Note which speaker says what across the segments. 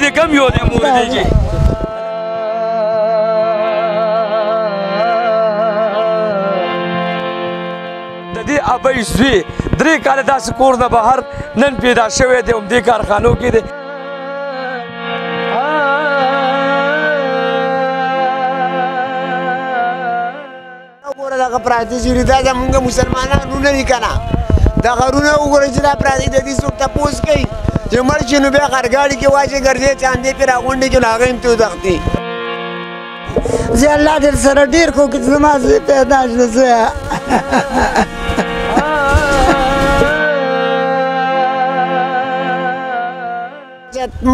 Speaker 1: دې کم یو دی مور دې چې د دې ابۍ زوی 3 کاله داسې کور نه بهر نن پیدا شوی دی همدې کارخانو کې دی
Speaker 2: دغه پراته چې دا زمونږ مسلمانانو نه دي که نه دا غرونه وګورئ چې دا پراته د دې څوک تپوس کوي چې مړ شي نو بیا غرګاډي کې واچې ګرځې چاندې پرې راغونډې کړي نو هغه هم تودختي
Speaker 3: زه الله در سره ډېر خو که زما زوی پیدا شو زویه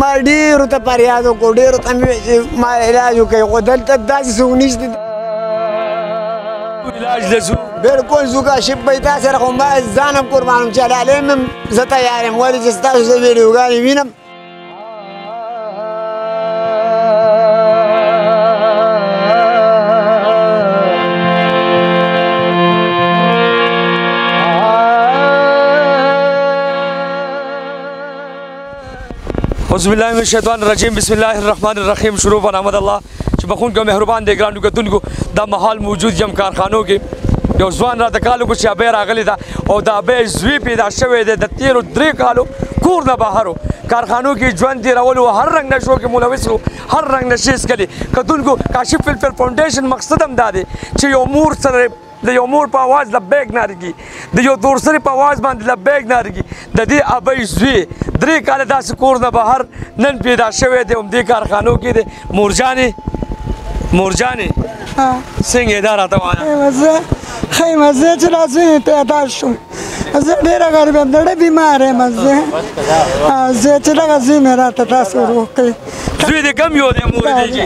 Speaker 2: ما ډېرو ته فریاد وکړو ډېرو ته مې چې ما علاج وکړئ خو دلته داسې څوک نشته
Speaker 1: علاج لزو
Speaker 2: بالکل زو کاشف به تا سره خو ما ځان هم قربانوم چې حلالیم هم زه تیار یم ولې چې ستاسو زه ویډیوګانې وینم
Speaker 1: اعوذ باللہ من الشیطان الرجیم بسم اللہ الرحمن الرحیم شروع بنامد اللہ چې بخون کو مهربان دی ګرانو کتونکو دا محال موجود یم کارخانو کې یو ځوان را د کالو کو چې ابۍ راغلی ده او د ابۍ زوی پیدا شوی دی د تیرو 3 کالو کور نه بهر و کارخانو کې ژوند تېرولو هر رنګ نشو کې ملوث و هر رنګ نشې څکلي کتونکو کاشف فلفل فاونډیشن مقصد هم دا دی چې یو مور سره د یو مور په اواز لبیک نارګي د یو دورسري په اواز باندې لبیک نارګي د دې ابۍ زوی 3 کاله داسې کور نه بهر نن پیدا شوی دی همدې کارخانو کې دی مورجانې څنګه یې دا راته وایه
Speaker 3: ښه یم زه چې لا زوی پیدا شوم زه ډېره غریب یم زړه بیمار یم زه چې دغه زوی مې راته تاسو ور وکړئ
Speaker 1: زوی دې کم یو دی مور دې چې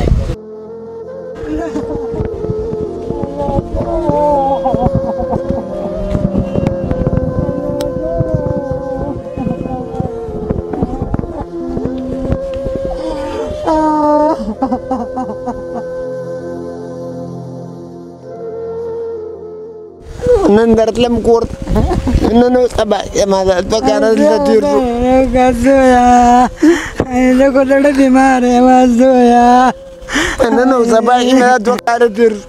Speaker 2: نن درتلم کور ته نن سبا ما دوه کاله دلته تېر شو
Speaker 3: زویه زه خو زړه بیمار یم زویه
Speaker 2: نن او سبا کې مې دا 2 کاله تېر شو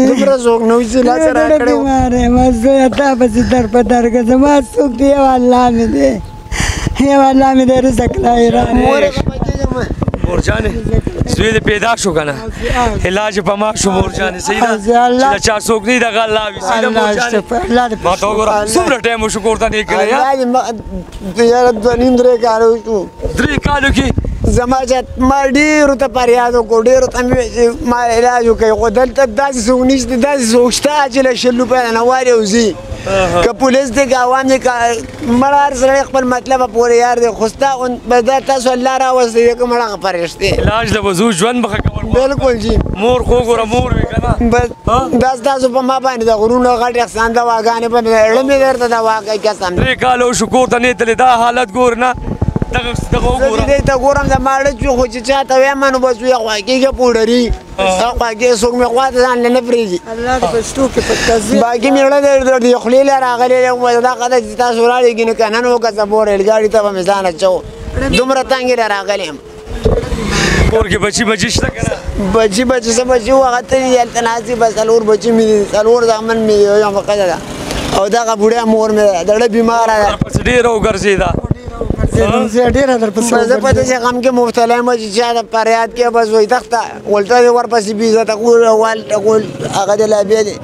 Speaker 2: دومره څوک نه وي چې لاس راکړی و
Speaker 3: بیمار یم زویه تا پسې در په در که زما څوک دی یو الله مې دی یو الله مې دی رزق لاهران
Speaker 1: مورجانې زوی دې پیدا شو که نه علاج په ما شو مورجانې صحیح ده چې د چا څوک نه وي دغه الله وي صحیح ده مورجانې ما ته وګوره څومره ټایم وشو کور ته نیکړی
Speaker 2: یاره 2.5-3 کاله وشو
Speaker 1: 3 کالو کې
Speaker 2: زما چې ما ډېرو ته فریاد وکړو ډېرو ته مې چې ما علاج وکړئ خو دلته داسې څوک نشته داسې څوک شته چې له 100 روپۍ نه وارې وځي که پولیس دی که عوام دی که مړه هر سړی خپل مطلبه پورې یار دی خو ستا به دا تاسو الله راوستی دی که مړه فرښتې
Speaker 1: علاج د وضو ژوند به ښه کول
Speaker 2: بالکل جي
Speaker 1: مور خو ګوره مور وي که نه
Speaker 2: بس دا ستاسو په ما باندې د غرونو غټ احسان دواګانې په زړه مې درته دوا کوي قسم
Speaker 1: 3 کاله وشو کور ته نه تللی دا حالت ګور نه دغه وګوره
Speaker 2: زه دې ته ګورم د ماړه چې خو چې چاته وایم نو بس وی خواږېږي پوډري خواږې څوک مې خوا ته ځان نه پرېږدي
Speaker 3: الله دې پښتو کې په تزیه
Speaker 2: باقي مې زړه د خولې له راغلی دی دا قده چې تاسو راړېږي نو که نن وکړه بور ریلګاډي ته به مې ځان اچو دومره تنګې را راغلی یم
Speaker 1: کور کې بچي شته که نه
Speaker 2: بچي څه بچي وو هغه تللي دي هلته ناست دي بس 4 بچي مې دي 4 زامن مې دي یو ښځه ده او دغه بوډۍ مور مې ده زړه بیماره ده
Speaker 1: پسې ډېره وګرځېده
Speaker 3: ډېره درپسې
Speaker 2: زه په داسې غم کې مبتلا یم چې چا د فریاد کې بس وایي تخته ولته دې ورپسې بېزه تقول والتقول هغه د لابې دی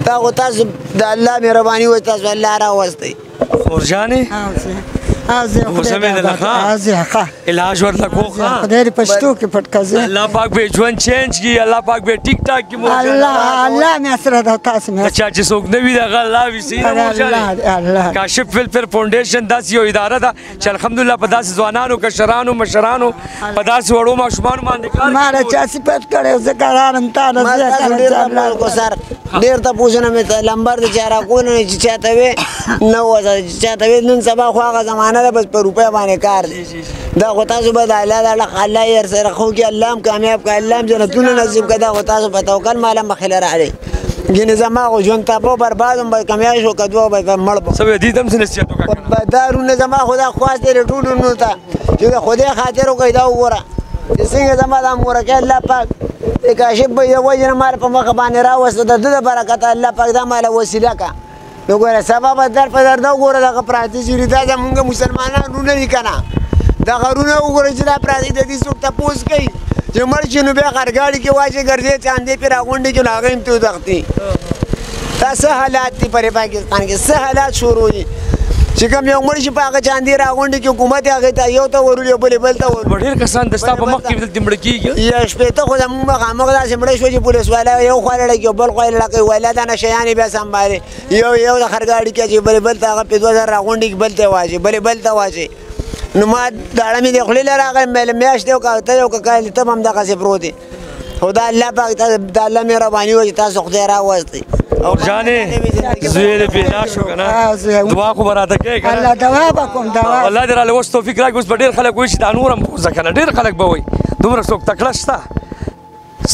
Speaker 2: دا خو تاسو د الله مهرباني وایي تاسو الله راوستی
Speaker 1: مورجانې علاج ورته کو
Speaker 3: خدای دې پښتو کې پټ کړي
Speaker 1: الله پاک به ژوند چینج کړي الله پاک به ټیک ټاک کړي
Speaker 3: الله مې سره ده تاسو مې
Speaker 1: چا چې څوک نه وي دغه الله وي صحیح ده مورجانې کاشف فلفل فاونډیشن داسې یو اداره ده چې الحمدلله په داسې ځوانانو کشرانو مشرانو په داسې وړو ماشومانو باندې کار
Speaker 3: ما له چا صفت کړی زه قرارم تا نه
Speaker 2: سر ډېر تپوسونه مې نمبر د چا راکونه چې چاته وې نه وځه چې چاته وې نن سبا خو هغه زمانه ده بس په روپۍ باندې کار دی دا خو تاسو به د الله الله یې سره خو کې الله هم کامیاب کړي الله هم جنتونه نصیب کړي دا خو تاسو په توکل ماله مخې له راغلی ګینې زما خو ژوند تاپه بربادم به کمیا شو که دوه به مړ به
Speaker 1: سوی دې دم څه نصیحت وکړه
Speaker 2: دارونه زما خدا خواست دی ټولو ته چې د خدای خاطر وکړئ دا وګوره چې څنګه زما دا مورکۍ الله پاک د کاشف به د وجې نه مال په مخه باندې راوسته د ده د برکته الله پاک دا ماله وسیله کړه نو ګوره سبا به در په در دا وګوره دغه پراته چې دا زمونږ مسلمانان رونه دي که نه دغه رونه وګوره چې دا پراته د دې څوک تپوس کوي چې مړ شي نو بیا غرګاړي کې واچې ګرځې چاندې پرې راغونډې کړي نو هغه هم ترې وتښتي دا څه حالات دي په پاکستان کې څه حالات شروع دي چې کوم یو مړ شي په هغه چاندې راغونډې کې حکومت یې هغې ته یو ته ورولي او بلې بل ته ورولي
Speaker 1: ډېر کسان د ستا په مخ کې دلته مړه کېږي
Speaker 2: یا شپېته خو زمونږ مخامخ داسې مړه شوه چې پولیس والا یو خوا لړه کوي بل خوا یې لړه کوي ویلا دا نشیانې بیا سنبالې یو د خرګاړي کې چې بلې بل ته هغه 5000 راغونډې کې بل ته یې واچي بلې بل ته واچي نو ما داړه مې د خولې له راغی میاشت دی او که ته یو که کال ته هم دغسې پروت یې خو دا الله پاک د الله مهرباني وه چې تاسو خدای راوستی
Speaker 1: جانې زوی دې پیدا شو که نه دعا خو به راته کوې که
Speaker 3: الله دوا به کوم دوا
Speaker 1: الله دې راله اوس توفیق راکړي اوس به ډېر خلک وایي چې دا نور هم پوزه که نه ډېر خلک به وایي دومره څوک تکړه شته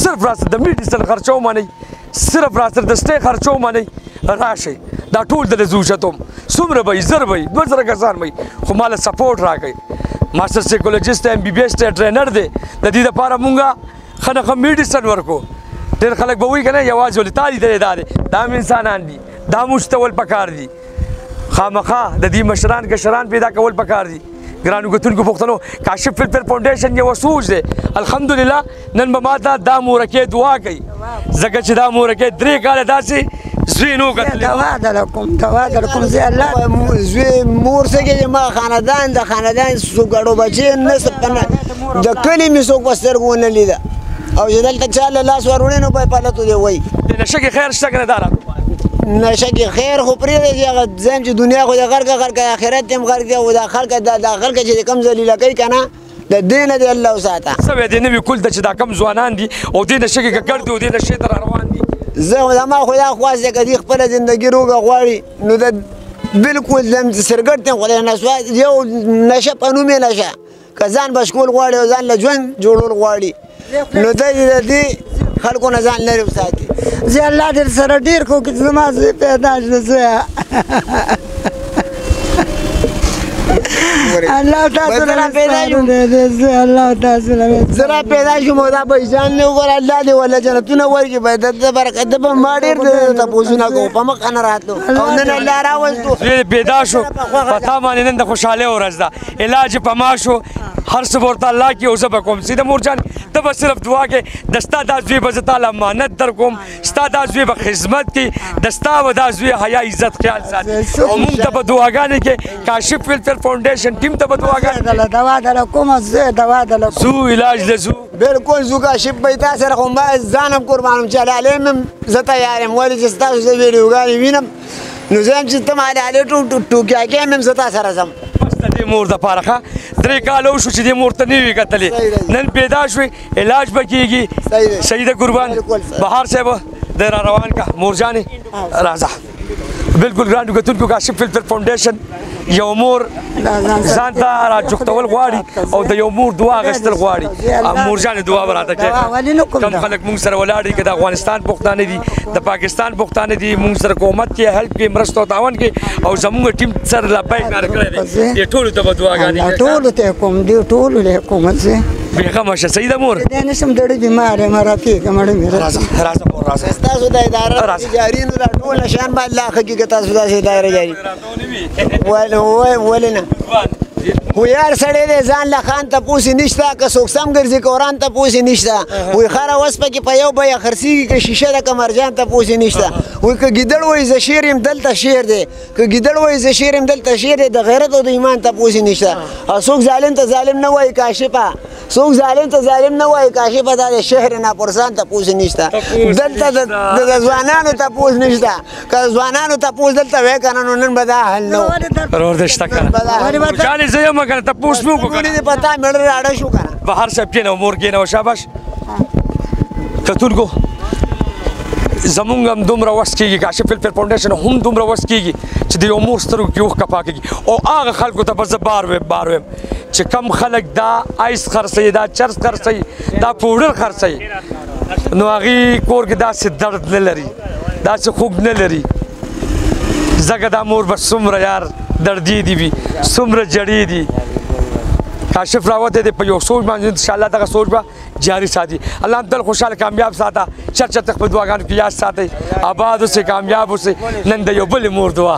Speaker 1: صرف را سره د میډیسن خرچه ومنئ صرف را سره د سټې خرچه ومنئ راشئ دا ټول دلته زه اوچتوم څومره به یې 1000 به یې 2000 کسان به یې خو ماله سپورټ راکئ ماسټر سایکولوجست دی MBBS دی ټرینر دی د دې دپاره مونږه ښه نه ښه میډیسن ورکو ډېر خلک به وایي که نه یوازې ولې تا لیدلی دا دی دا هم انسانان دي دا موږ ته ول پکار دي خامخا د دې مشران کشران پیدا کول پکار دي ګرانو کتونکو پښتنو کاشف فلفل فاونډیشن یو سوچ دی الحمدلله نن به ما ته دا مورکۍ دعا کوي ځکه چې دا مورکۍ 3 کاله داسې زوی نو کتلی
Speaker 3: دوا در کوم زی الله
Speaker 2: زوی مور څه کې ما خاندان د خاندان څو بچې د کلي مې څوک په سترګو ونه لیده او چې دلته چا له لاس ور وړي نو به پلتو دی وایي
Speaker 1: د نشه کې خیر شته که نه دا
Speaker 2: نشه کې خیر خو پرېږدی چې هغه ځم چې دنیا خو د غرقه آخرت هم غرق دی او دا خلکه چې کوم ذلیله کوي که نه د دې نه دې الله وساته
Speaker 1: سوی دې نوي کل ته چې دا کم ځوانان دي او دې نشه کې ککړ دي او دې نشې ته را روان دي
Speaker 2: زه زما خو دا خواست دی که دې خپله زندګي روغه غواړي نو د بلکل سرګټ ته خو د نسوار یو نشه په نوم یې نشه که ځان بشکول غواړي او ځان له ژوند جوړول غواړي نو دی د دې خلکو نه ځان لرې وساتي
Speaker 3: زی الله در سره ډېر کو چې زما زوی پیدا شو زویه الله تاسو نه پیدا شو الله تاسو نه
Speaker 2: زرا پیدا شو مو دا به ځان نه وګور الله دې ولا جنتونه ورکړي به د برکت به ما ډېر تاسو کو په مخ نه راتلو او نن الله راوستو
Speaker 1: زوی پیدا شو پتا باندې نن د خوشاله ورځ ده علاج په ما شو هر څه ورته الله کې اوسه به کوم سیده مورجان ته به صرف دعا کې د ستا دا زوی به زه تعالی امانت در کوم ستا دا زوی به خدمت کې د ستا به دا زوی حیا عزت خیال ساتي او موږ ته به دعاګانې کې کاشف فلفل فاونډیشن ټیم ته به دعاګانې
Speaker 3: دوا در کوم زه دوا در
Speaker 1: زو علاج د زو
Speaker 2: بالکل زو کاشف به تاسو سره خو ما ځانم قربانم چې علیم زه تیار یم ولې چې تاسو زه ویډیوګانې وینم نو زه هم چې ته ما علي ټوکیا کې هم زه تا سره ځم
Speaker 1: د دې مور دپاره ښه 3 کاله وشو چې دې مور ته نه وي کتلې نن پیدا شوې علاج به کېږي صحیح ده قربان بهار صاحب دی را روان کا مورجانې راځه بالکل ګرانو کتونکو کاشف فلفل فاونډیشن یو مور ځان ته را جوختول غواړي او د یو مور دعا اخیستل غواړي مورجانې دعا به راته کوي کم خلک موږ سره ولاړ دي که د افغانستان پښتانه دي د پاکستان پښتانه دي موږ سره کومت کې هیلپ کې مرسته او تعاون کې او زموږ ټیم سره لبیک ناره کړی دی دې ټولو ته به دعاګانې
Speaker 3: ټولو ته کوم دې ټولو له کوم زه
Speaker 1: بېغمه شه صحیح ده مور
Speaker 3: دې نشم ډېرې بیمار یم رفیق مړ مې
Speaker 1: راځه مور راځه
Speaker 2: تاسو د اداره جاري نو دا ټول شان به الله حقیقت تاسو داسې اداره جاري ولې نه خو یار سړی دی ځان له خان تپوسې نشته که څوک سم ګرځي که وران تپوسې نشته وایي خره اوس پکې په یو بیه خرڅېږي که شیشه ده که مرجان تپوسې نشته وایي که ګیدړ وایي زه شیر یم دلته شیر دی که ګیدړ وایي زه شیر یم دلته شیر دی د غیرت او د ایمان تپوسې نشته او څوک ظالم ته ظالم نه وایي کاشفه څوک ظالم ته ظالم نه وایي کاشفه دا د شهر ناپرسان تپوس نشته دلته د ځوانانو تپوس نشته که ځوانانو تپوس دلته وی که نه نو نن به دا حل نه
Speaker 1: ورور دې شته که نه جانې زه یم که نه تپوس مې وکړو که نه
Speaker 2: دې پتا مېړه راډه شو که نه
Speaker 1: بهر صاحب کېنه مور کېنه شاباش کتونکو زمونږ هم دومره وس کېږي کاشف فلفل فاونډیشن هم دومره وس کېږي چې د یو مور سترګو کې اوښکه پاکېږي او هغه خلکو ته به زه بار ویم چې کم خلک دا آیس خرڅوي دا چرس خرڅوي دا پوډر خرڅوي نو هغې کور کې داسې درد نه لري داسې خوږ نه لري ځکه دا مور به څومره یار دردي دي وي څومره جړې دي کاشف راوته دی په یو سوچ باندې انشاءالله دغه سوچ به جاری ساتي الله هم تل خوشحاله کامیاب ساته چرچا تک په دعاګانو کې یاد ساتئ آباد اوسئ کامیاب اوسئ نن د یو بلې مور دعا